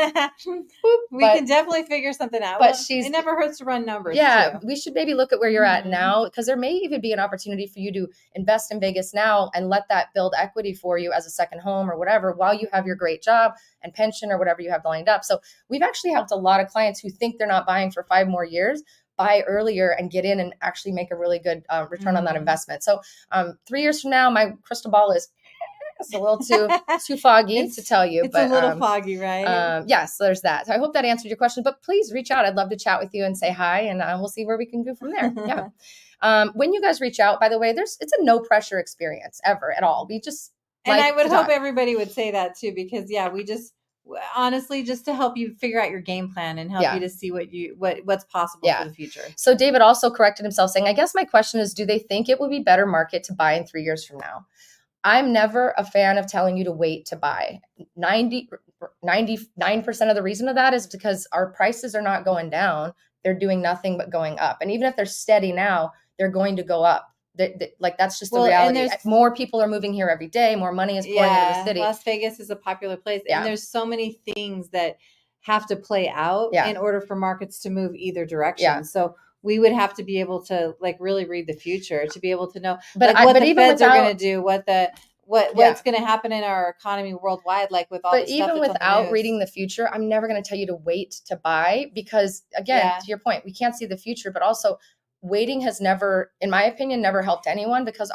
We can definitely figure something out. But it never hurts to run numbers. Yeah, too. We should maybe look at where you're at now, because there may even be an opportunity for you to invest in Vegas now and let that build equity for you as a second home or whatever, while you have your great job and pension or whatever you have lined up. So we've actually helped a lot of clients who think they're not buying for 5 more years buy earlier and get in and actually make a really good return on that investment. So 3 years from now, my crystal ball is it's a little too foggy to tell you. It's a little foggy, right? Yes, there's that. So I hope that answered your question, but please reach out. I'd love to chat with you and say hi, and we'll see where we can go from there. Yeah. When you guys reach out, by the way, it's a no pressure experience ever at all. We just, and I would hope everybody would say that too, because we just, honestly, just to help you figure out your game plan and help you to see what's possible for the future. So David also corrected himself saying, I guess my question is, do they think it would be better market to buy in 3 years from now? I'm never a fan of telling you to wait to buy. 99% of the reason of that is because our prices are not going down. They're doing nothing but going up. And even if they're steady now, they're going to go up. That's just the reality. More people are moving here every day. More money is pouring into the city. Las Vegas is a popular place. And there's so many things that have to play out in order for markets to move either direction. So we would have to be able to really read the future to be able to know what the feds are going to do, what's going to happen in our economy worldwide, with all the stuff even without reading the future, I'm never going to tell you to wait to buy, because again, to your point, we can't see the future, but also waiting has never, in my opinion, never helped anyone, because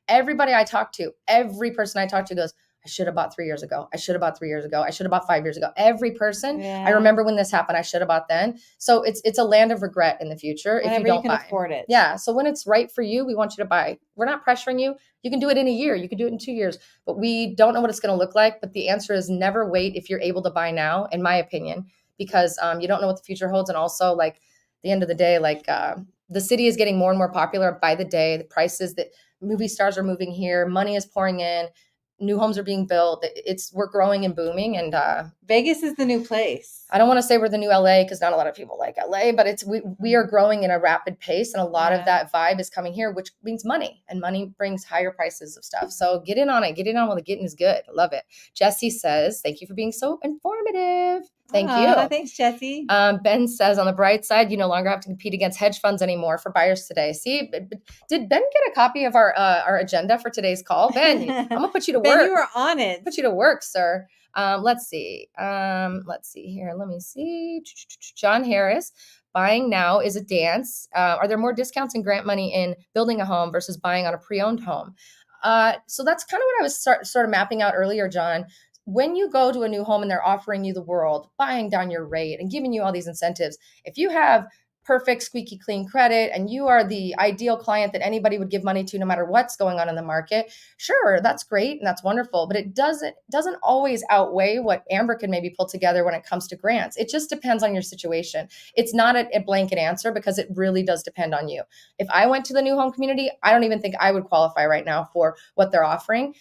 everybody I talk to, every person I talk to goes, I should have bought 3 years ago. I should have bought 3 years ago. I should have bought 5 years ago. Every person, I remember when this happened, I should have bought then. So it's a land of regret in the future if you don't buy. Afford it. Yeah. So when it's right for you, we want you to buy. We're not pressuring you. You can do it in a year. You can do it in 2 years, but we don't know what it's going to look like. But the answer is never wait if you're able to buy now, in my opinion, because you don't know what the future holds. And also, at the end of the day, the city is getting more and more popular by the day. The prices that movie stars are moving here, money is pouring in. New homes are being built. We're growing and booming, and Vegas is the new place. I don't want to say we're the new LA, because not a lot of people like LA, but we are growing in a rapid pace, and a lot of that vibe is coming here, which means money, and money brings higher prices of stuff. So get in on it. Get in on while the getting is good. I love it. Jesse says, "Thank you for being so informative." Thank you. Thanks, Jesse. Ben says, on the bright side, you no longer have to compete against hedge funds anymore for buyers today. See, did Ben get a copy of our agenda for today's call? Ben, I'm going to put you to work. Ben, you were on it. Put you to work, sir. Let's see. Let's see here. Let me see. John Harris, buying now is a dance. Are there more discounts and grant money in building a home versus buying on a pre-owned home? So that's kind of what I was sort of mapping out earlier, John. When you go to a new home and they're offering you the world, buying down your rate and giving you all these incentives, if you have perfect squeaky clean credit and you are the ideal client that anybody would give money to no matter what's going on in the market, sure, that's great and that's wonderful, but it doesn't always outweigh what Amber can maybe pull together when it comes to grants. It just depends on your situation. It's not a blanket answer, because it really does depend on you. If I went to the new home community, I don't even think I would qualify right now for what they're offering.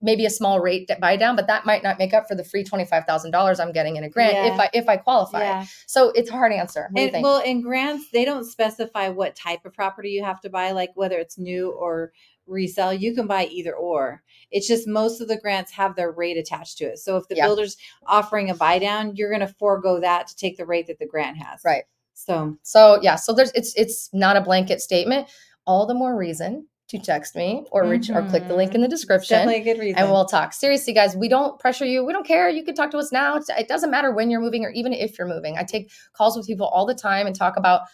Maybe a small rate buy down, but that might not make up for the free $25,000 I'm getting in a grant if I qualify. Yeah. So it's a hard answer. What do you think? Well, in grants, they don't specify what type of property you have to buy, whether it's new or resell. You can buy either or. It's just most of the grants have their rate attached to it. So if the builder's offering a buy down, you're going to forego that to take the rate that the grant has. Right. So there's it's not a blanket statement. All the more reason to text me or click the link in the description. Definitely a good reason. And we'll talk. Seriously, guys, we don't pressure you. We don't care. You can talk to us now. It doesn't matter when you're moving or even if you're moving. I take calls with people all the time and talk about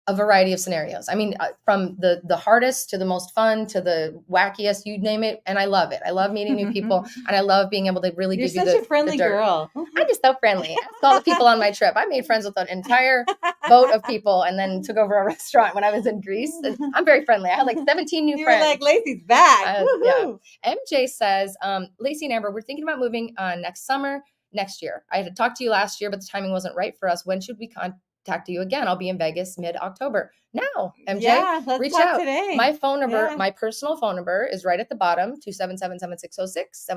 a variety of scenarios. I mean, from the hardest to the most fun to the wackiest, you name it. And I love it. I love meeting new people, and I love being able to really give you You're such a friendly girl. I'm just so friendly. Ask all the people on my trip. I made friends with an entire boat of people and then took over a restaurant when I was in Greece. And I'm very friendly. I had 17 new friends. You were like, Laci's back. MJ says, Laci and Amber, we're thinking about moving next summer, next year. I had talked to you last year, but the timing wasn't right for us. When should we talk to you again? I'll be in Vegas mid-October. Now, MJ, let's reach talk out today. My phone number, my personal phone number is right at the bottom, 277-7606,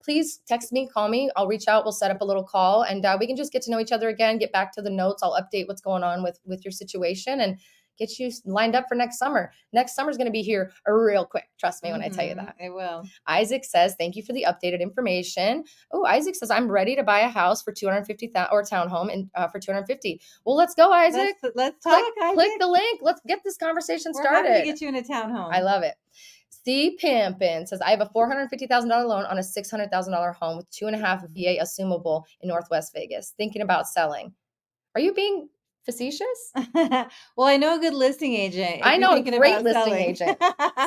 please text me, call me. I'll reach out. We'll set up a little call, and we can just get to know each other again, get back to the notes. I'll update what's going on with your situation and get you lined up for next summer. Next summer is going to be here real quick. Trust me when I tell you that. It will. Isaac says, thank you for the updated information. Oh, Isaac says, I'm ready to buy a house for 250,000 or townhome and for 250. Well, let's go, Isaac. Let's talk, Isaac. Click the link. Let's get this conversation started. We're happy to get you in a townhome. I love it. C. Pimpin says, I have a $450,000 loan on a $600,000 home with 2.5 VA assumable in Northwest Vegas. Thinking about selling. Are you being facetious? Well, I know a good listing agent. I know a great listing agent.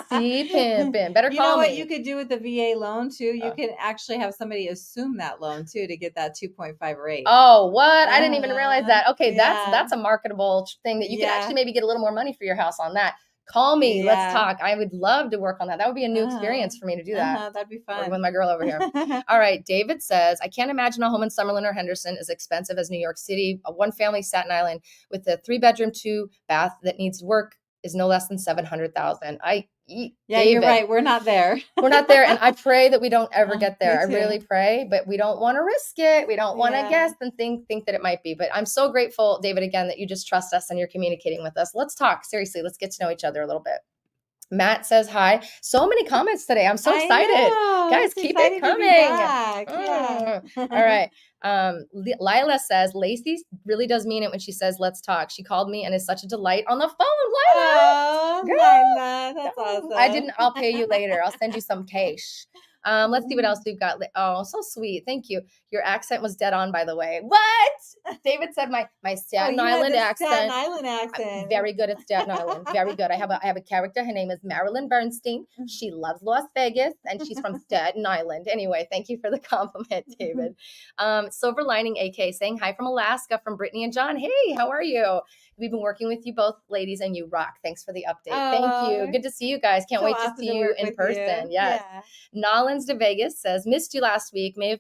See, Pimpin. Better call me. You know what you could do with the VA loan too? You can actually have somebody assume that loan too to get that 2.5 rate. Oh, what? I didn't even realize that. Okay, that's a marketable thing that you can actually maybe get a little more money for your house on that. Call me. Let's talk. I would love to work on that. That would be a new experience for me to do that. That'd be fun. Working with my girl over here. All right. David says, I can't imagine a home in Summerlin or Henderson as expensive as New York City. A one-family Staten Island with a 3-bedroom, 2-bath that needs work is no less than $700,000. Yeah, David, you're right. We're not there. We're not there. And I pray that we don't ever get there. I Me too. really pray, but we don't want to risk it. We don't want to guess and think that it might be. But I'm so grateful, David, again, that you just trust us and you're communicating with us. Let's talk. Seriously, let's get to know each other a little bit. Matt says hi. So many comments today. I'm so excited. Guys, keep it coming. All right. Lila says, Laci really does mean it when she says, let's talk. She called me and is such a delight on the phone. Lila. Oh, Lila. That's awesome. I'll pay you later. I'll send you some cash. Let's see what else we've got. Oh, so sweet. Thank you. Your accent was dead on, by the way. What? David said my Staten Island accent. Staten Island accent. I'm very good at Staten Island. Very good. I have a character. Her name is Marilyn Bernstein. She loves Las Vegas and she's from Staten Island. Anyway, thank you for the compliment, David. Silver Lining AK saying hi from Alaska from Brittany and John. Hey, how are you? We've been working with you both, ladies, and you rock. Thanks for the update. Thank you. Good to see you guys. Can't wait to see you in person. Yes. Yeah. Nolans de Vegas says, missed you last week. May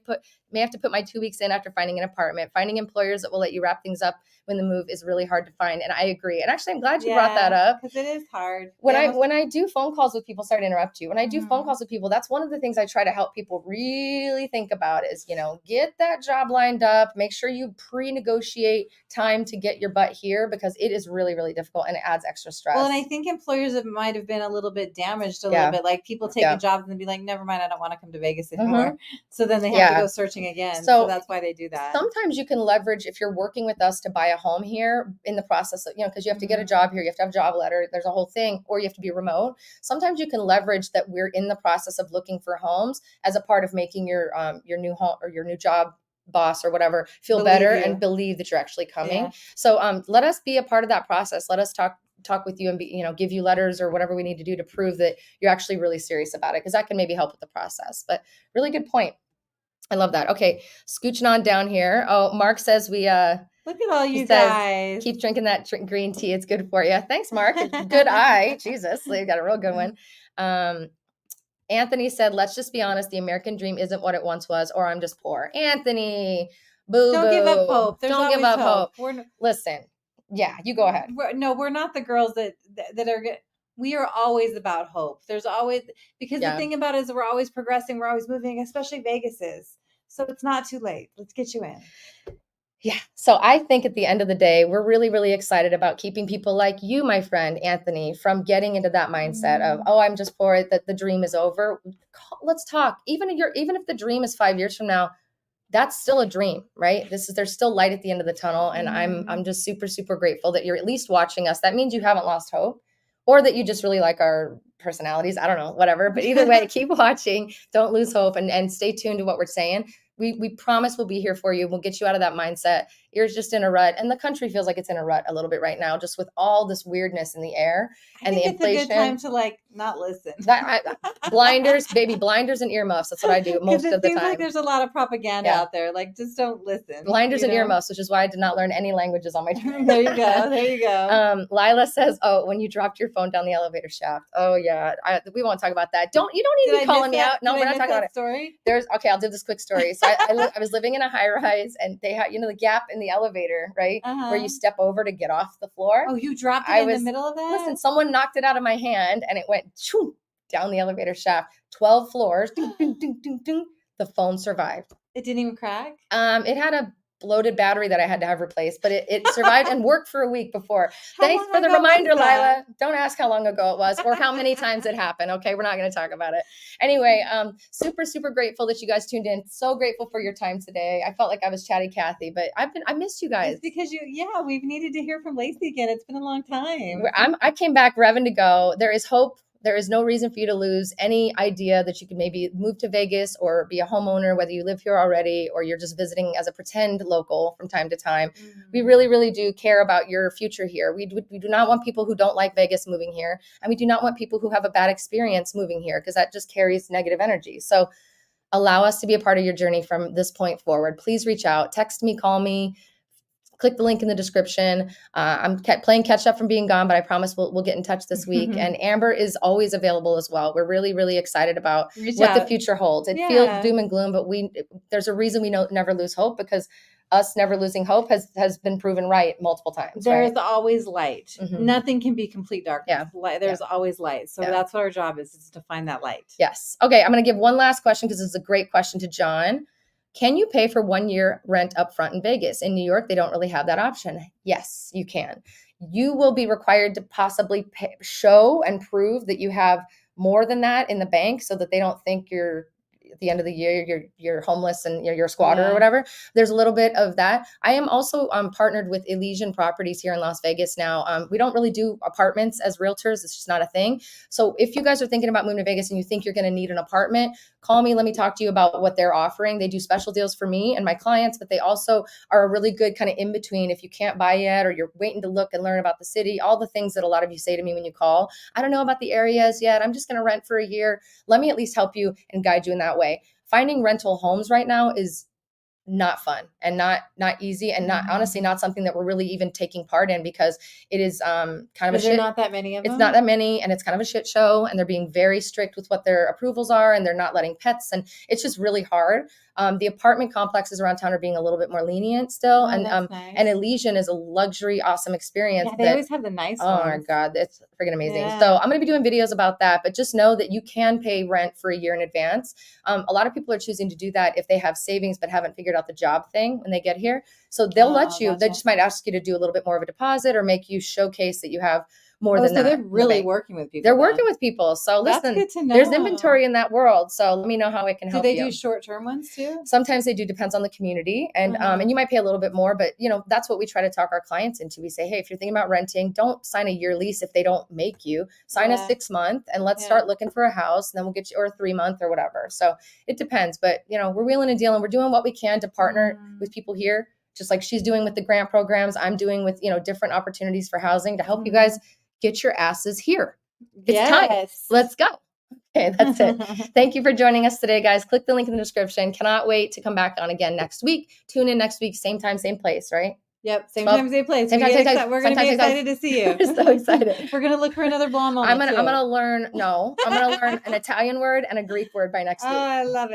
have to put my 2 weeks in after finding an apartment. Finding employers that will let you wrap things up when the move is really hard to find. And I agree. And actually, I'm glad you brought that up. Because it is hard. When I do phone calls with people, sorry to interrupt you. When I do phone calls with people, that's one of the things I try to help people really think about is, get that job lined up. Make sure you pre-negotiate time to get your butt here because it is really, really difficult and it adds extra stress. Well, and I think employers might have been a little bit damaged a little bit. Like people taking jobs and be like, never mind, I don't want to come to Vegas anymore. So then they have to go searching again. So that's why they do that. Sometimes you can leverage if you're working with us to buy a home here in the process of, because you have to get a job here, you have to have a job letter, there's a whole thing, or you have to be remote. Sometimes you can leverage that we're in the process of looking for homes as a part of making your new home or your new job boss or whatever feel better and believe that you're actually coming. So let us be a part of that process. Let us talk with you and give you letters or whatever we need to do to prove that you're actually really serious about it, because that can maybe help with the process. But really good point. I love that. Okay, scooching on down here. Oh, Mark says we look at all you guys. Keep drinking that green tea. It's good for you. Thanks, Mark. Good eye. Jesus, you got a real good one. Anthony said, let's just be honest. The American dream isn't what it once was, or I'm just poor. Anthony, boo-boo. Don't give up hope. Don't give up hope. Listen. Yeah, you go ahead. We're not the girls that are good. We are always about hope. There's always, because the thing about it is we're always progressing. We're always moving, especially Vegas is. So it's not too late. Let's get you in. Yeah. So I think at the end of the day, we're really, really excited about keeping people like you, my friend, Anthony, from getting into that mindset of, oh, I'm just poor, that the dream is over. Let's talk. Even if the dream is 5 years from now, that's still a dream, right? There's still light at the end of the tunnel. And I'm just super, super grateful that you're at least watching us. That means you haven't lost hope, or that you just really like our personalities. I don't know, whatever. But either way, keep watching. Don't lose hope and stay tuned to what we're saying. We promise we'll be here for you. We'll get you out of that mindset. You're just in a rut. And the country feels like it's in a rut a little bit right now, just with all this weirdness in the air and the inflation. It's a good time to not listen. Blinders and earmuffs. That's what I do most of the time. It seems like there's a lot of propaganda out there. Just don't listen. Blinders and earmuffs, which is why I did not learn any languages on my trip. There you go. Lila says, oh, when you dropped your phone down the elevator shaft. Oh yeah. We won't talk about that. You don't need to be calling me out. No, we're not talking about it. Story? Okay, I'll do this quick story. So I was living in a high rise and they had, the gap in the elevator, right? Where you step over to get off the floor. Oh, you dropped it in the middle of that? Listen, someone knocked it out of my hand and it went down the elevator shaft, 12 floors, ding, ding, ding, ding, ding. The phone survived. It didn't even crack? It had a bloated battery that I had to have replaced, but it survived and worked for a week before. How Thanks long for the ago was reminder, that? Lila. Don't ask how long ago it was or how many times it happened. Okay, we're not going to talk about it. Anyway, super, super grateful that you guys tuned in. So grateful for your time today. I felt like I was chatty Cathy, but I missed you guys. It's because we've needed to hear from Laci again. It's been a long time. I came back revving to go. There is hope. There is no reason for you to lose any idea that you can maybe move to Vegas or be a homeowner, whether you live here already or you're just visiting as a pretend local from time to time. We really, really do care about your future here. We do not want people who don't like Vegas moving here. And we do not want people who have a bad experience moving here because that just carries negative energy. So allow us to be a part of your journey from this point forward. Please reach out, text me, call me. Click the link in the description. I'm playing catch up from being gone, but I promise we'll get in touch this week. And Amber is always available as well. We're really, really excited about what the future holds. It feels doom and gloom, but there's a reason we never lose hope, because us never losing hope has been proven right multiple times. There's always light. Nothing can be complete darkness. There's always light. So that's what our job is to find that light. Yes. Okay. I'm going to give one last question because it's a great question to John. Can you pay for 1 year rent up front in Vegas? In New York, they don't really have that option. Yes, you can. You will be required to possibly show and prove that you have more than that in the bank so that they don't think you're at the end of the year, you're homeless and you're a squatter or whatever. There's a little bit of that. I am also partnered with Elysian Properties here in Las Vegas now. We don't really do apartments as realtors. It's just not a thing. So if you guys are thinking about moving to Vegas and you think you're going to need an apartment, call me. Let me talk to you about what they're offering. They do special deals for me and my clients, but they also are a really good kind of in between. If you can't buy yet or you're waiting to look and learn about the city, all the things that a lot of you say to me when you call, I don't know about the areas yet. I'm just going to rent for a year. Let me at least help you and guide you in that way. Finding rental homes right now is not fun and not easy and not honestly not something that we're really even taking part in because it is kind of a shit. Not that many of them. It's not that many and it's kind of a shit show and they're being very strict with what their approvals are and they're not letting pets and it's just really hard. The apartment complexes around town are being a little bit more lenient still. Nice. And Elysian is a luxury, awesome experience. Yeah, they always have the nice ones. Oh my God, it's freaking amazing. Yeah. So I'm going to be doing videos about that, but just know that you can pay rent for a year in advance. A lot of people are choosing to do that if they have savings, but haven't figured out the job thing when they get here. So they'll let you, they just might ask you to do a little bit more of a deposit or make you showcase that you have more than that. So they're really working with people. They're working with people. So listen, good to know. There's inventory in that world. So let me know how it can help you. Do they do short-term ones too? Sometimes they do, depends on the community. And and you might pay a little bit more, but that's what we try to talk our clients into. We say, hey, if you're thinking about renting, don't sign a year lease if they don't make you. Sign a 6-month and let's start looking for a house and then we'll get you, or a 3-month or whatever. So it depends, but we're wheeling and dealing. We're doing what we can to partner with people here, just like she's doing with the grant programs. I'm doing with, different opportunities for housing to help you guys get your asses here. It's time. Let's go. Okay, that's it. Thank you for joining us today, guys. Click the link in the description. Cannot wait to come back on again next week. Tune in next week, same time, same place, right? Yep, same time, same place. We're going to be excited to see you. We're so excited. We're going to look for another blonde moment. I'm going to learn an Italian word and a Greek word by next week. Oh, I love it.